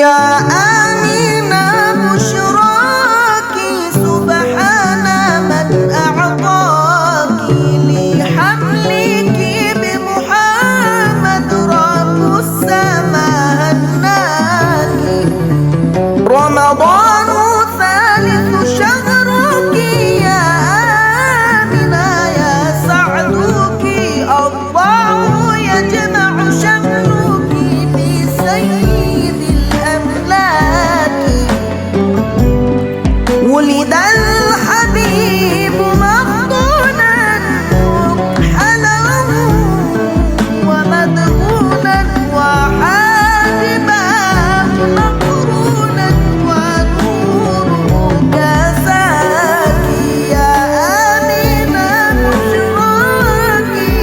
يا آمنة بشراكي سبحان من أعطاك لحملك بمحمد رب السماء هناك. رمضان ثالث شهرك يا آمنة يا سعدك الله يجمع شملك بسيد الأملاك. ولد الحبيب مفطونا مكحلا ومدهونا وحاجبا مقرونا ونوره كساك. يا آمنة بشراكي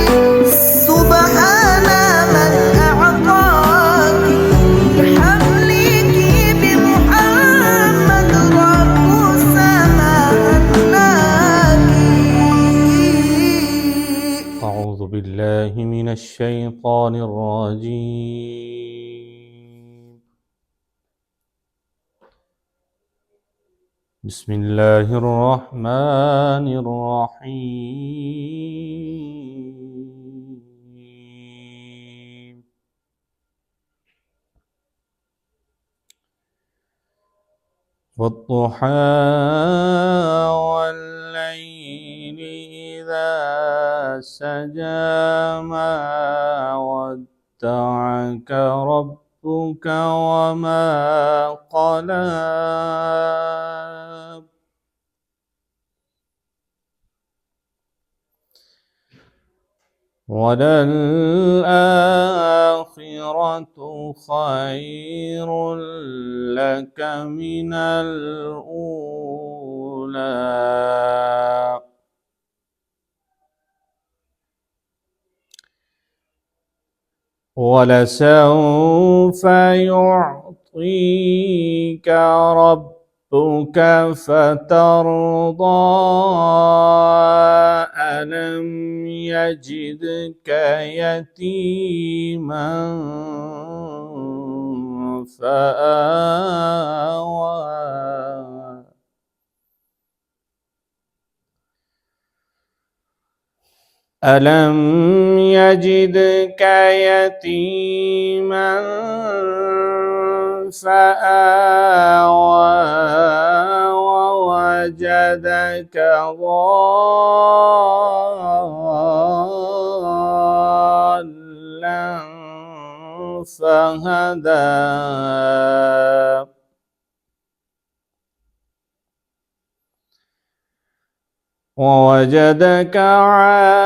سبحان من أعطاك لحملك بمحمد رب السماء هناك. أعوذ بالله من الشيطان الرجيم. بسم الله الرحمن الرحيم. والضحى والليل إذا سجى ما ودعك ربك وما قلى. وللآخرة خير لك من الأولى. ولسوف يعطيك ربك فترضى. ألم يجدك يتيما فآوى. ألم يجدك يتيما فآوى ووجدك ضالا فهدى. ووجدك عائلا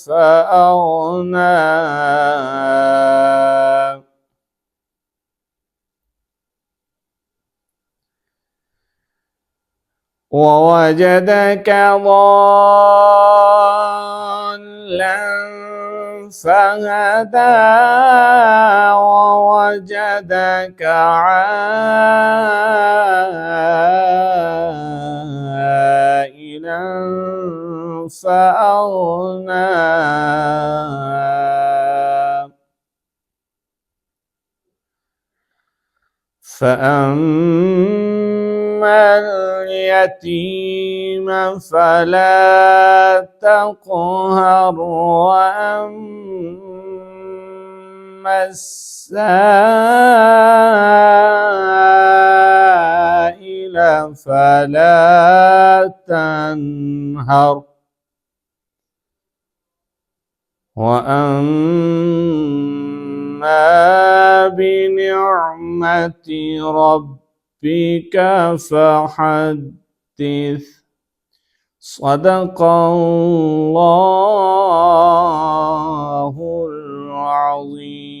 فأغنى. ووجدك ضالا فهدى. ووجدك عائلا فأغنى. فأما اليتيم فلا تقهر. وأما السائل فلا تنهر. وأما بنعمة ربك فحدث. صدق الله العظيم.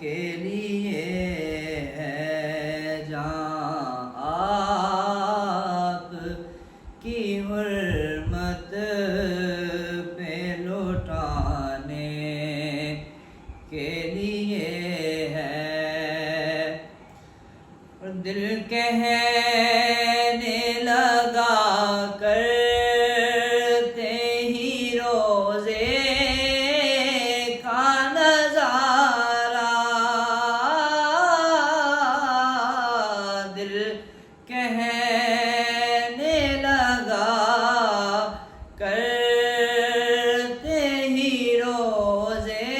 کے لیے ہے جان، آپ کی حرمت پہ لٹانے کے لیے ہے، اور دل کہنے لگا کرتے ہی روزے کا نظارہ، دل کہنے لگا کرتے ہی روزے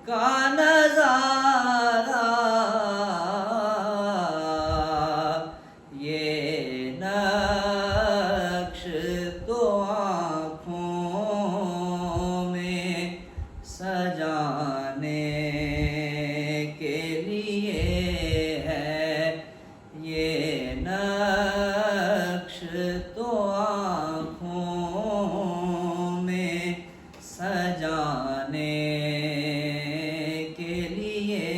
کا نظارہ، یہ نقش تو آنکھوں میں سجانے کے لیے ہے، یہ نقش تو آنکھوں میں سجانے کے لیے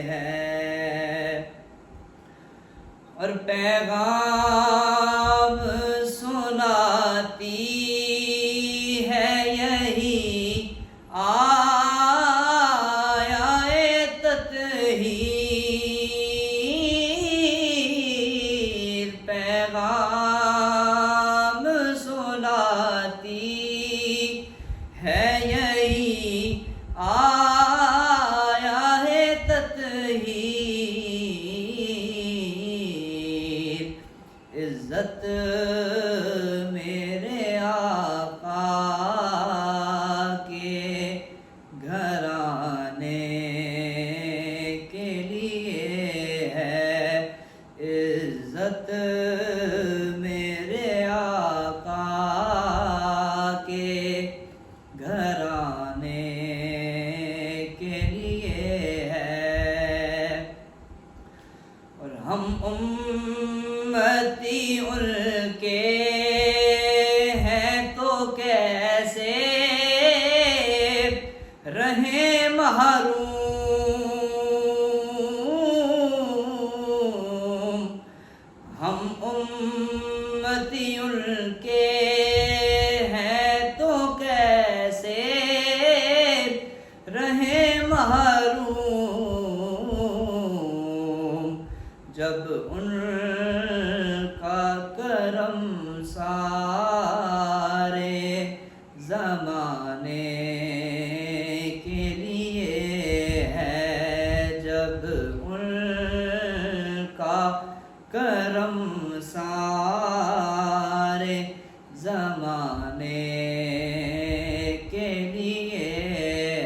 ہے، اور پیغام سناتی ہے یہی آیات تطہیر، پیغام سناتی ہے یہی آیات تطہیر، عزت میرے آقا کے گھرانے کے لیے ہے، عزت میرے آقا کے گھرانے کے لیے ہے، اور ہم امتی ان کے ہیں تو کیسے رہیں محروم، ہم امتی ان کے ہیں تو کیسے رہیں محروم، جب ان کا کرم سارے زمانے کے لیے ہے، جب ان کا کرم سارے زمانے کے لیے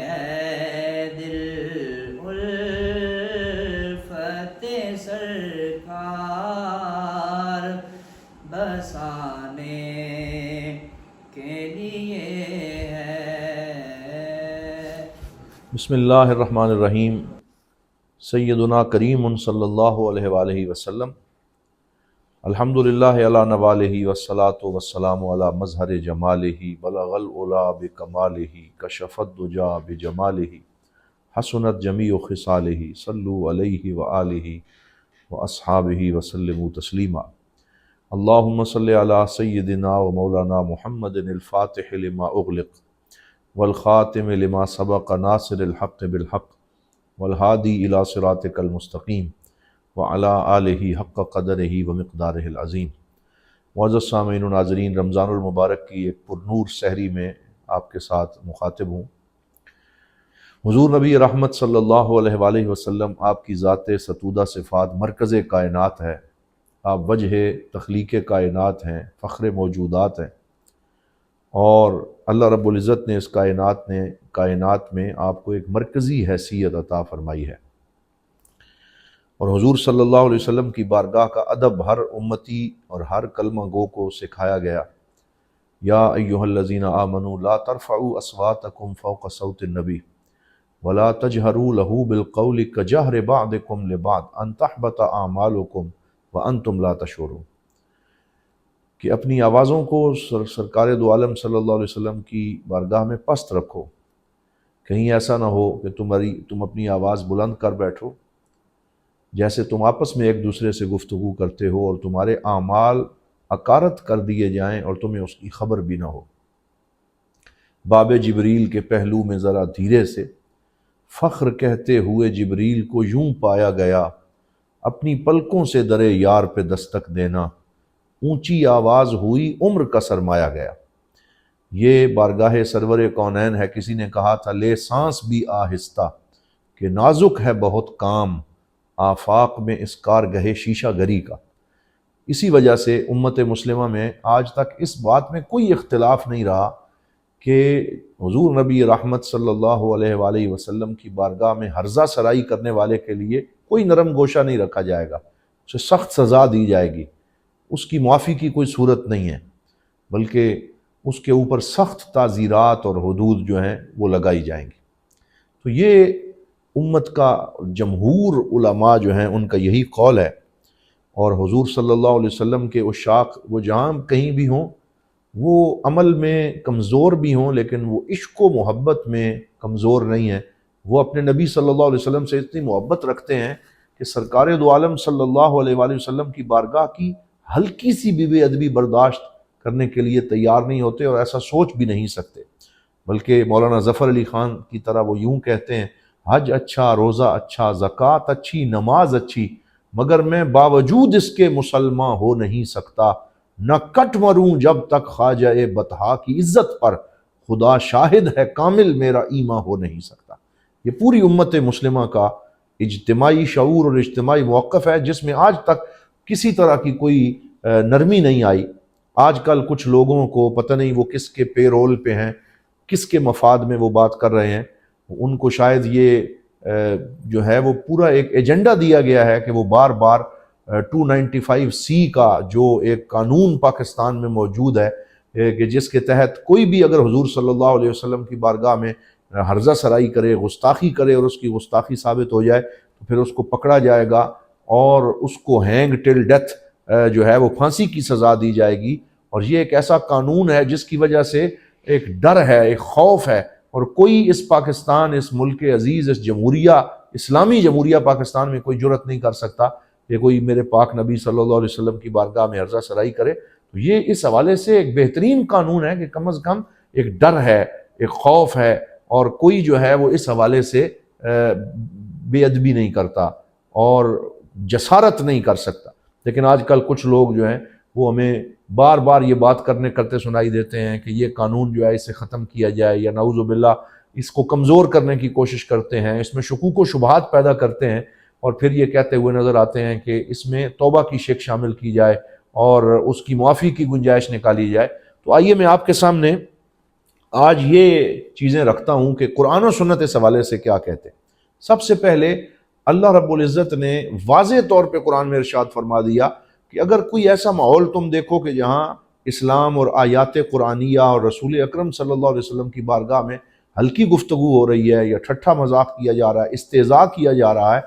ہے، دل الفت سرکار بسانے کے لیے ہے۔ بسم اللہ الرحمن الرحیم۔ سیدنا کریم صلی اللہ علیہ وآلہ وسلم، الحمدللہ علی نوالہ والصلاة والسلام علی مظہر جمالہ، بلغ العلا بکمالہ، کشف الدجا بجمالہ، حسنت جمیع خصالہ، صلو علیہ وآلہ واصحابہ وسلموا تسلیما۔ اللہم صلی علی سیدنا و مولانا محمد الفاتح لما اغلق والخاتم لما سبق ناصر الحق بالحق والہادی الی صراطک المستقیم وعلی آلہ حق قدرہ ومقدارہ العظیم۔ معزز سامعین و ناظرین، رمضان المبارک کی ایک پرنور سحری میں آپ کے ساتھ مخاطب ہوں۔ حضور نبی رحمت صلی اللہ علیہ وآلہ وسلم آپ کی ذات ستودہ صفات مرکز کائنات ہے، آپ وجہ تخلیق کائنات ہیں، فخر موجودات ہیں، اور اللہ رب العزت نے اس کائنات میں آپ کو ایک مرکزی حیثیت عطا فرمائی ہے، اور حضور صلی اللہ علیہ وسلم کی بارگاہ کا ادب ہر امتی اور ہر کلمہ گو کو سکھایا گیا۔ یا ایہا الذین آمنوا لا ترفعوا اصواتکم فوق صوت النبی ولا تجہروا لہ بالقول کجہر بعضکم لبعض ان تحبط اعمالکم وانتم لا تشعرون، کہ اپنی آوازوں کو سرکار دو عالم صلی اللہ علیہ وسلم کی بارگاہ میں پست رکھو، کہیں ایسا نہ ہو کہ تم اپنی آواز بلند کر بیٹھو جیسے تم آپس میں ایک دوسرے سے گفتگو کرتے ہو اور تمہارے اعمال اکارت کر دیے جائیں اور تمہیں اس کی خبر بھی نہ ہو۔ باب جبریل کے پہلو میں ذرا دھیرے سے فخر کہتے ہوئے جبریل کو یوں پایا گیا، اپنی پلکوں سے درے یار پہ دستک دینا، اونچی آواز ہوئی عمر کا سرمایا گیا۔ یہ بارگاہ سرور کونین ہے۔ کسی نے کہا تھا لے سانس بھی آہستہ کہ نازک ہے بہت کام، آفاق میں اس کارگہ شیشہ گری کا۔ اسی وجہ سے امت مسلمہ میں آج تک اس بات میں کوئی اختلاف نہیں رہا کہ حضور نبی رحمت صلی اللہ علیہ وآلہ وسلم کی بارگاہ میں ہرزہ سرائی کرنے والے کے لیے کوئی نرم گوشہ نہیں رکھا جائے گا، اسے سخت سزا دی جائے گی، اس کی معافی کی کوئی صورت نہیں ہے، بلکہ اس کے اوپر سخت تعزیرات اور حدود جو ہیں وہ لگائی جائیں گی۔ تو یہ امت کا جمہور علماء جو ہیں ان کا یہی قول ہے، اور حضور صلی اللہ علیہ وسلم کے عشاق وہ جہاں کہیں بھی ہوں، وہ عمل میں کمزور بھی ہوں لیکن وہ عشق و محبت میں کمزور نہیں ہیں۔ وہ اپنے نبی صلی اللہ علیہ وسلم سے اتنی محبت رکھتے ہیں کہ سرکار دو عالم صلی اللہ علیہ وآلہ وسلم کی بارگاہ کی ہلکی سی بھی بے ادبی برداشت کرنے کے لیے تیار نہیں ہوتے اور ایسا سوچ بھی نہیں سکتے، بلکہ مولانا ظفر علی خان کی طرح وہ یوں کہتے ہیں، حج اچھا، روزہ اچھا، زکوٰۃ اچھی، نماز اچھی، مگر میں باوجود اس کے مسلمان ہو نہیں سکتا، نہ کٹ مروں جب تک خواجہ بطحا کی عزت پر، خدا شاہد ہے کامل میرا ایمان ہو نہیں سکتا۔ یہ پوری امت مسلمہ کا اجتماعی شعور اور اجتماعی موقف ہے جس میں آج تک کسی طرح کی کوئی نرمی نہیں آئی۔ آج کل کچھ لوگوں کو پتہ نہیں وہ کس کے پے رول پہ ہیں، کس کے مفاد میں وہ بات کر رہے ہیں، ان کو شاید یہ جو ہے وہ پورا ایک ایجنڈا دیا گیا ہے کہ وہ بار بار 295C کا جو ایک قانون پاکستان میں موجود ہے کہ جس کے تحت کوئی بھی اگر حضور صلی اللہ علیہ وسلم کی بارگاہ میں ہرزہ سرائی کرے، گستاخی کرے اور اس کی گستاخی ثابت ہو جائے تو پھر اس کو پکڑا جائے گا اور اس کو ہینگ ٹل ڈیتھ جو ہے وہ پھانسی کی سزا دی جائے گی۔ اور یہ ایک ایسا قانون ہے جس کی وجہ سے ایک ڈر ہے، ایک خوف ہے، اور کوئی اس پاکستان، اس ملک عزیز، اس جمہوریہ، اسلامی جمہوریہ پاکستان میں کوئی جرت نہیں کر سکتا کہ کوئی میرے پاک نبی صلی اللہ علیہ وسلم کی بارگاہ میں عرضہ سرائی کرے۔ تو یہ اس حوالے سے ایک بہترین قانون ہے کہ کم از کم ایک ڈر ہے، ایک خوف ہے، اور کوئی جو ہے وہ اس حوالے سے بے ادبی نہیں کرتا اور جسارت نہیں کر سکتا۔ لیکن آج کل کچھ لوگ جو ہیں وہ ہمیں بار بار یہ بات کرتے سنائی دیتے ہیں کہ یہ قانون جو ہے اسے ختم کیا جائے، یا نعوذ باللہ اس کو کمزور کرنے کی کوشش کرتے ہیں، اس میں شکوک و شبہات پیدا کرتے ہیں، اور پھر یہ کہتے ہوئے نظر آتے ہیں کہ اس میں توبہ کی شک شامل کی جائے اور اس کی معافی کی گنجائش نکالی جائے۔ تو آئیے میں آپ کے سامنے آج یہ چیزیں رکھتا ہوں کہ قرآن و سنت اس حوالے سے کیا کہتے ہیں۔ سب سے پہلے اللہ رب العزت نے واضح طور پہ قرآن میں ارشاد فرما دیا کہ اگر کوئی ایسا ماحول تم دیکھو کہ جہاں اسلام اور آیات قرآنیہ اور رسول اکرم صلی اللہ علیہ وسلم کی بارگاہ میں ہلکی گفتگو ہو رہی ہے یا ٹھٹھا مذاق کیا جا رہا ہے، استہزاء کیا جا رہا ہے،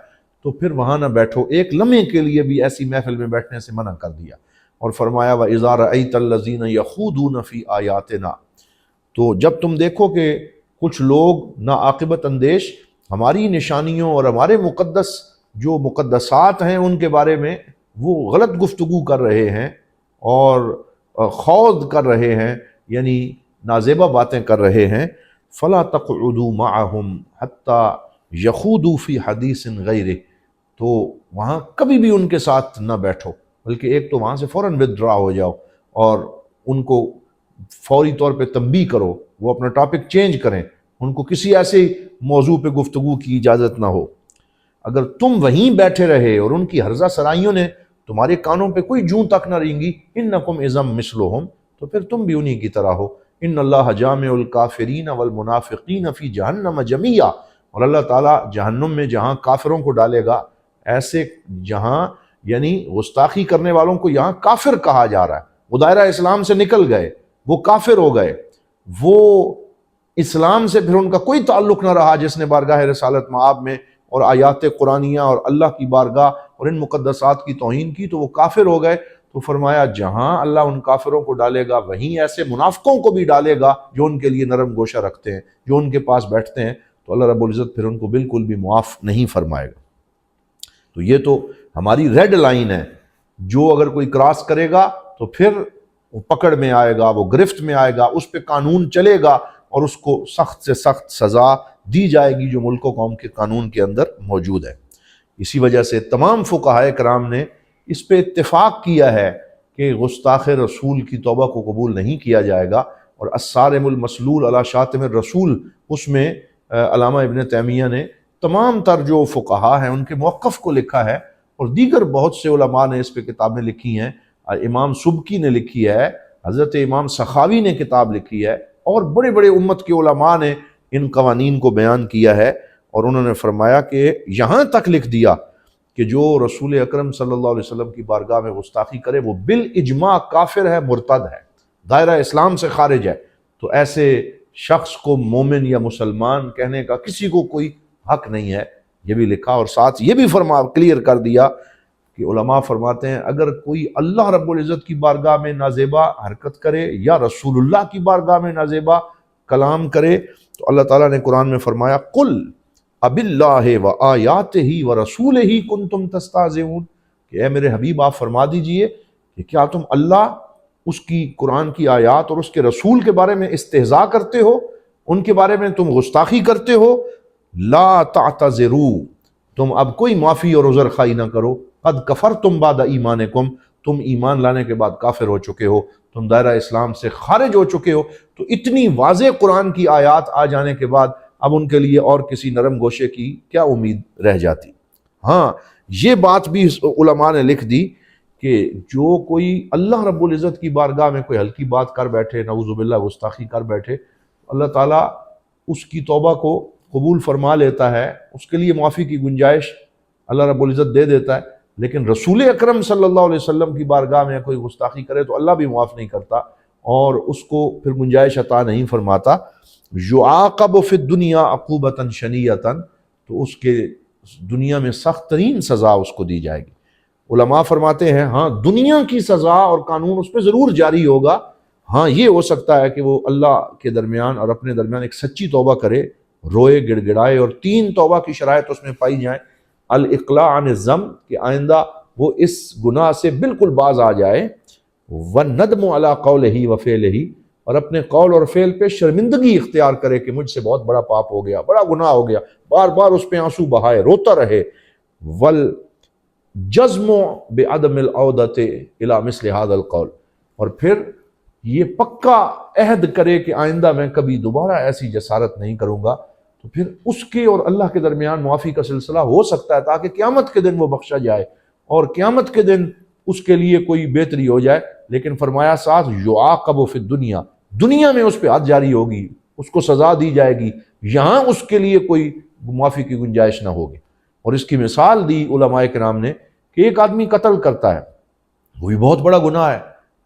تو پھر وہاں نہ بیٹھو، ایک لمحے کے لیے بھی ایسی محفل میں بیٹھنے سے منع کر دیا، اور فرمایا وَإِذَا رَأَيْتَ الَّذِينَ يَخُوضُونَ فِي آيَاتِنَا، تو جب تم دیکھو کہ کچھ لوگ ناعاقبت اندیش ہماری نشانیوں اور ہمارے مقدس جو مقدسات ہیں ان کے بارے میں وہ غلط گفتگو کر رہے ہیں اور خوض کر رہے ہیں، یعنی نازیبہ باتیں کر رہے ہیں، فَلَا تَقْعُدُوا مَعَهُمْ حَتَّى يَخُوضُوا فِي حَدِيثٍ غَيْرِهِ، تو وہاں کبھی بھی ان کے ساتھ نہ بیٹھو، بلکہ ایک تو وہاں سے فوراً withdraw ہو جاؤ اور ان کو فوری طور پہ تنبیہ کرو، وہ اپنا ٹاپک چینج کریں، ان کو کسی ایسے موضوع پہ گفتگو کی اجازت نہ ہو۔ اگر تم وہیں بیٹھے رہے اور ان کی ہرزہ سرائیوں نے تمہارے کانوں پہ کوئی جوں تک نہ رینگی، انکم اذا مثلہم، تو پھر تم بھی انہی کی طرح ہو۔ ان اللہ جامع الکافرین والمنافقین فی جہنم جمیعا، اور اللہ تعالیٰ جہنم میں جہاں کافروں کو ڈالے گا، ایسے جہاں یعنی گستاخی کرنے والوں کو یہاں کافر کہا جا رہا ہے، وہ دائرہ اسلام سے نکل گئے، وہ کافر ہو گئے، وہ اسلام سے پھر ان کا کوئی تعلق نہ رہا، جس نے بارگاہ رسالت مآب میں اور آیات قرآنیہ اور اللہ کی بارگاہ اور ان مقدسات کی توہین کی تو وہ کافر ہو گئے۔ تو فرمایا جہاں اللہ ان کافروں کو ڈالے گا وہیں ایسے منافقوں کو بھی ڈالے گا جو ان کے لیے نرم گوشہ رکھتے ہیں، جو ان کے پاس بیٹھتے ہیں، تو اللہ رب العزت پھر ان کو بالکل بھی معاف نہیں فرمائے گا۔ تو یہ تو ہماری ریڈ لائن ہے، جو اگر کوئی کراس کرے گا تو پھر وہ پکڑ میں آئے گا، وہ گرفت میں آئے گا، اس پہ قانون چلے گا اور اس کو سخت سے سخت سزا دی جائے گی جو ملک و قوم کے قانون کے اندر موجود ہے۔ اسی وجہ سے تمام فقہائے کرام نے اس پہ اتفاق کیا ہے کہ گستاخ رسول کی توبہ کو قبول نہیں کیا جائے گا، اور الصارم المسلول علی شاتم الرسول، اس میں علامہ ابن تیمیہ نے تمام تر جو فقہا ہیں ان کے موقف کو لکھا ہے، اور دیگر بہت سے علماء نے اس پہ کتابیں لکھی ہیں، امام سبکی نے لکھی ہے، حضرت امام سخاوی نے کتاب لکھی ہے، اور بڑے بڑے امت کے علماء نے ان قوانین کو بیان کیا ہے، اور انہوں نے فرمایا کہ یہاں تک لکھ دیا کہ جو رسول اکرم صلی اللہ علیہ وسلم کی بارگاہ میں گستاخی کرے وہ بالاجماع کافر ہے، مرتد ہے، دائرہ اسلام سے خارج ہے۔ تو ایسے شخص کو مومن یا مسلمان کہنے کا کسی کو کوئی حق نہیں ہے، یہ بھی لکھا، اور ساتھ یہ بھی کلیئر کر دیا کہ علماء فرماتے ہیں اگر کوئی اللہ رب العزت کی بارگاہ میں نازیبا حرکت کرے یا رسول اللہ کی بارگاہ میں نازیبا کلام کرے تو اللہ تعالیٰ نے قرآن میں فرمایا قل اب اللہ و آیاتہ و رسولہ کنتم تستہزئون، کہ اے میرے حبیب آپ فرما دیجئے کہ کیا تم اللہ، اس کی قرآن کی آیات اور اس کے رسول کے بارے میں استہزاء کرتے ہو، ان کے بارے میں تم گستاخی کرتے ہو؟ لا تعتذروا، تم اب کوئی معافی اور عذر خواہی نہ کرو، قد کفرتم بعد ایمانکم، تم ایمان لانے کے بعد کافر ہو چکے ہو، تم دائرہ اسلام سے خارج ہو چکے ہو۔ تو اتنی واضح قرآن کی آیات آ جانے کے بعد اب ان کے لیے اور کسی نرم گوشے کی کیا امید رہ جاتی؟ ہاں یہ بات بھی علماء نے لکھ دی کہ جو کوئی اللہ رب العزت کی بارگاہ میں کوئی ہلکی بات کر بیٹھے، نعوذ باللہ گستاخی کر بیٹھے، اللہ تعالیٰ اس کی توبہ کو قبول فرما لیتا ہے، اس کے لیے معافی کی گنجائش اللہ رب العزت دے دیتا ہے۔ لیکن رسول اکرم صلی اللہ علیہ وسلم کی بارگاہ میں کوئی گستاخی کرے تو اللہ بھی معاف نہیں کرتا اور اس کو پھر گنجائش عطا نہیں فرماتا۔ یعاقب فی الدنیا عقوبۃ شنیۃ، تو اس کے دنیا میں سخت ترین سزا اس کو دی جائے گی۔ علماء فرماتے ہیں ہاں دنیا کی سزا اور قانون اس پہ ضرور جاری ہوگا، ہاں یہ ہو سکتا ہے کہ وہ اللہ کے درمیان اور اپنے درمیان ایک سچی توبہ کرے، روئے گڑ گڑائے، اور 3 توبہ کی شرائط اس میں پائی جائیں۔ الاقلاع عن الذنب، کہ آئندہ وہ اس گناہ سے بالکل باز آ جائے، والندم علی قولہ وفعلہ، اور اپنے قول اور فعل پہ شرمندگی اختیار کرے کہ مجھ سے بہت بڑا پاپ ہو گیا، بڑا گناہ ہو گیا، بار بار اس پہ آنسو بہائے، روتا رہے۔ والجزم بعدم العودۃ الی مثل ھذا القول، اور پھر یہ پکا عہد کرے کہ آئندہ میں کبھی دوبارہ ایسی جسارت نہیں کروں گا، تو پھر اس کے اور اللہ کے درمیان معافی کا سلسلہ ہو سکتا ہے تاکہ قیامت کے دن وہ بخشا جائے اور قیامت کے دن اس کے لیے کوئی بہتری ہو جائے۔ لیکن فرمایا ساتھ یعاقب فی الدنیا، دنیا میں اس پہ حد جاری ہوگی، اس کو سزا دی جائے گی، یہاں اس کے لیے کوئی معافی کی گنجائش نہ ہوگی۔ اور اس کی مثال دی علماء کرام نے کہ ایک آدمی قتل کرتا ہے، وہ بھی بہت بڑا گناہ ہے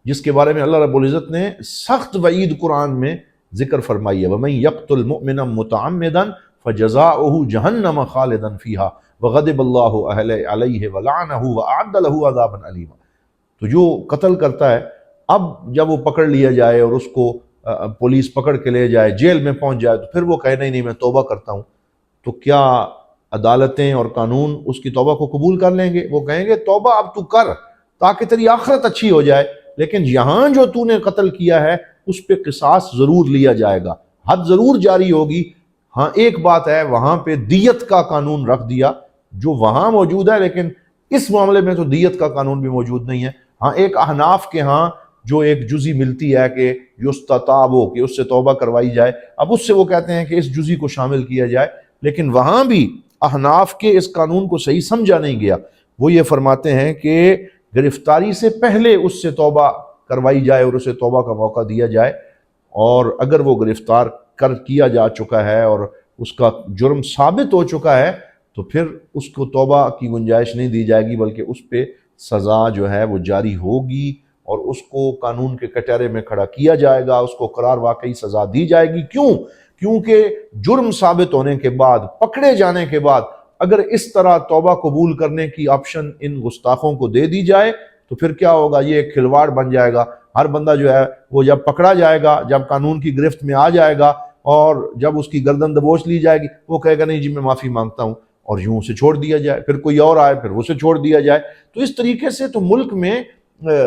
جس کے بارے میں اللہ رب العزت نے سخت وعید قرآن میں ذکر فرمائی ہے، وَمَن يَقْتُلْ مُؤْمِنًا مُتَعَمِّدًا فَجَزَاؤُهُ جَهَنَّمَ خَالِدًا فِيهَا وَغَضِبَ اللَّهُ عَلَيْهِ وَلَعَنَهُ وَأَعَدَّ لَهُ عَذَابًا أَلِيمًا۔ تو جو قتل کرتا ہے، اب جب وہ پکڑ لیا جائے اور اس کو پولیس پکڑ کے لے جائے، جیل میں پہنچ جائے، تو پھر وہ کہے نہیں میں توبہ کرتا ہوں، تو کیا عدالتیں اور قانون اس کی توبہ کو قبول کر لیں گے؟ وہ کہیں گے توبہ اب تو کر تاکہ تیری آخرت اچھی ہو جائے، لیکن یہاں جو تو نے قتل کیا ہے اس پہ قصاص ضرور لیا جائے گا، حد ضرور جاری ہوگی۔ ہاں ایک بات ہے، وہاں پہ دیت کا قانون رکھ دیا جو وہاں موجود ہے، لیکن اس معاملے میں تو دیت کا قانون بھی موجود نہیں ہے۔ ہاں ایک احناف کے ہاں جو ایک جزی ملتی ہے کہ یستتابو، کہ اس سے توبہ کروائی جائے، اب اس سے وہ کہتے ہیں کہ اس جزی کو شامل کیا جائے، لیکن وہاں بھی احناف کے اس قانون کو صحیح سمجھا نہیں گیا۔ وہ یہ فرماتے ہیں کہ گرفتاری سے پہلے اس سے توبہ کروائی جائے اور اسے توبہ کا موقع دیا جائے، اور اگر وہ گرفتار کیا جا چکا ہے اور اس کا جرم ثابت ہو چکا ہے تو پھر اس کو توبہ کی گنجائش نہیں دی جائے گی، بلکہ اس پہ سزا جو ہے وہ جاری ہوگی اور اس کو قانون کے کٹہرے میں کھڑا کیا جائے گا، اس کو قرار واقعی سزا دی جائے گی۔ کیوں؟ کیونکہ جرم ثابت ہونے کے بعد، پکڑے جانے کے بعد اگر اس طرح توبہ قبول کرنے کی آپشن ان گستاخوں کو دے دی جائے تو پھر کیا ہوگا؟ یہ ایک کھلواڑ بن جائے گا. ہر بندہ جو ہے وہ جب پکڑا جائے گا، جب قانون کی گرفت میں آ جائے گا اور جب اس کی گردن دبوچ لی جائے گی، وہ کہے گا نہیں جی میں معافی مانگتا ہوں، اور یوں اسے چھوڑ دیا جائے. پھر کوئی اور آئے، پھر اسے چھوڑ دیا جائے. تو اس طریقے سے تو ملک میں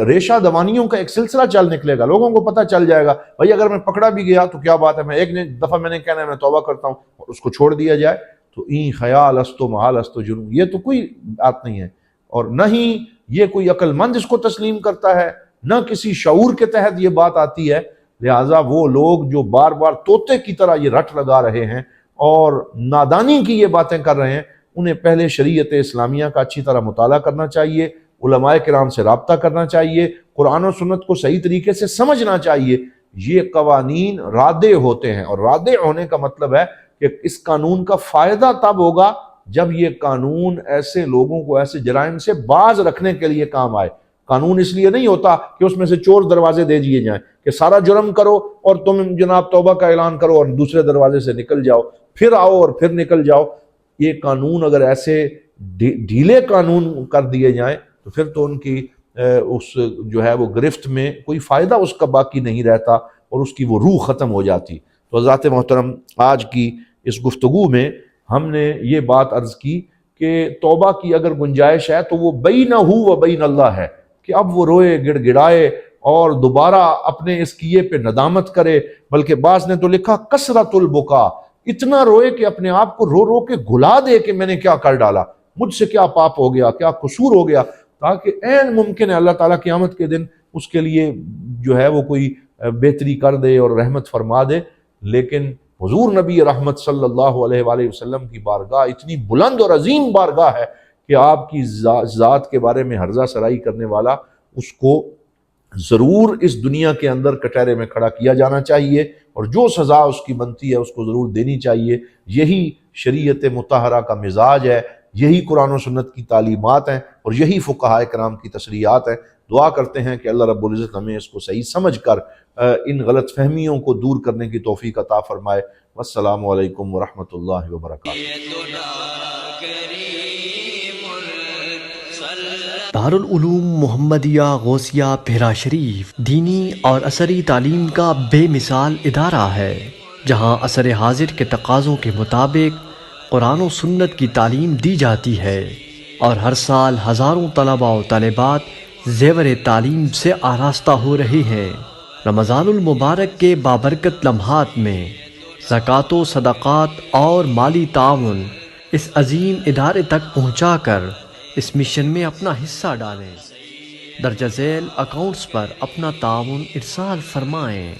ریشہ دوانیوں کا ایک سلسلہ چل نکلے گا. لوگوں کو پتہ چل جائے گا بھائی اگر میں پکڑا بھی گیا تو کیا بات ہے، میں ایک دفعہ میں نے کہنا ہے میں توبہ کرتا ہوں اور اس کو چھوڑ دیا جائے. تو این خیال است و محال است و جنون، یہ تو کوئی بات نہیں ہے، اور نہ ہی یہ کوئی عقل مند اس کو تسلیم کرتا ہے، نہ کسی شعور کے تحت یہ بات آتی ہے. لہٰذا وہ لوگ جو بار بار طوطے کی طرح یہ رٹ لگا رہے ہیں اور نادانی کی یہ باتیں کر رہے ہیں، انہیں پہلے شریعت اسلامیہ کا اچھی طرح مطالعہ کرنا چاہیے، علماء کرام سے رابطہ کرنا چاہیے، قرآن و سنت کو صحیح طریقے سے سمجھنا چاہیے. یہ قوانین رادع ہوتے ہیں، اور رادع ہونے کا مطلب ہے کہ اس قانون کا فائدہ تب ہوگا جب یہ قانون ایسے لوگوں کو ایسے جرائم سے باز رکھنے کے لیے کام آئے. قانون اس لیے نہیں ہوتا کہ اس میں سے چور دروازے دے دیے جائیں کہ سارا جرم کرو اور تم جناب توبہ کا اعلان کرو اور دوسرے دروازے سے نکل جاؤ، پھر آؤ اور پھر نکل جاؤ. یہ قانون اگر ایسے ڈھیلے قانون کر دیے جائیں تو پھر تو ان کی اس جو ہے وہ گرفت میں کوئی فائدہ اس کا باقی نہیں رہتا اور اس کی وہ روح ختم ہو جاتی. تو حضرات محترم، آج کی اس گفتگو میں ہم نے یہ بات عرض کی کہ توبہ کی اگر گنجائش ہے تو وہ بینہ و بین اللہ ہے، کہ اب وہ روئے گڑ گڑائے اور دوبارہ اپنے اس کیے پہ ندامت کرے. بلکہ بعض نے تو لکھا کثرت البکا، اتنا روئے کہ اپنے آپ کو رو رو کے گھلا دے کہ میں نے کیا کر ڈالا، مجھ سے کیا پاپ ہو گیا، کیا قصور ہو گیا، تاکہ عین ممکن ہے اللہ تعالیٰ قیامت کے دن اس کے لیے جو ہے وہ کوئی بہتری کر دے اور رحمت فرما دے. لیکن حضور نبی رحمت صلی اللہ علیہ وآلہ وسلم کی بارگاہ اتنی بلند اور عظیم بارگاہ ہے کہ آپ کی ذات کے بارے میں ہرزہ سرائی کرنے والا اس کو ضرور اس دنیا کے اندر کٹہرے میں کھڑا کیا جانا چاہیے، اور جو سزا اس کی بنتی ہے اس کو ضرور دینی چاہیے. یہی شریعت مطہرہ کا مزاج ہے، یہی قرآن و سنت کی تعلیمات ہیں، اور یہی فقہاء کرام کی تصریحات ہیں. دعا کرتے ہیں کہ اللہ رب العزت ہمیں اس کو صحیح سمجھ کر ان غلط فہمیوں کو دور کرنے کی توفیق عطا فرمائے. والسلام علیکم ورحمۃ اللہ وبرکاتہ. دارالعلوم محمدیہ غوثیہ بھیرا شریف دینی اور عصری تعلیم کا بے مثال ادارہ ہے، جہاں عصر حاضر کے تقاضوں کے مطابق قرآن و سنت کی تعلیم دی جاتی ہے، اور ہر سال ہزاروں طلباء و طالبات زیور تعلیم سے آراستہ ہو رہے ہیں. رمضان المبارک کے بابرکت لمحات میں زکوٰۃ و صدقات اور مالی تعاون اس عظیم ادارے تک پہنچا کر اس مشن میں اپنا حصہ ڈالیں. درجہ ذیل اکاؤنٹس پر اپنا تعاون ارسال فرمائیں.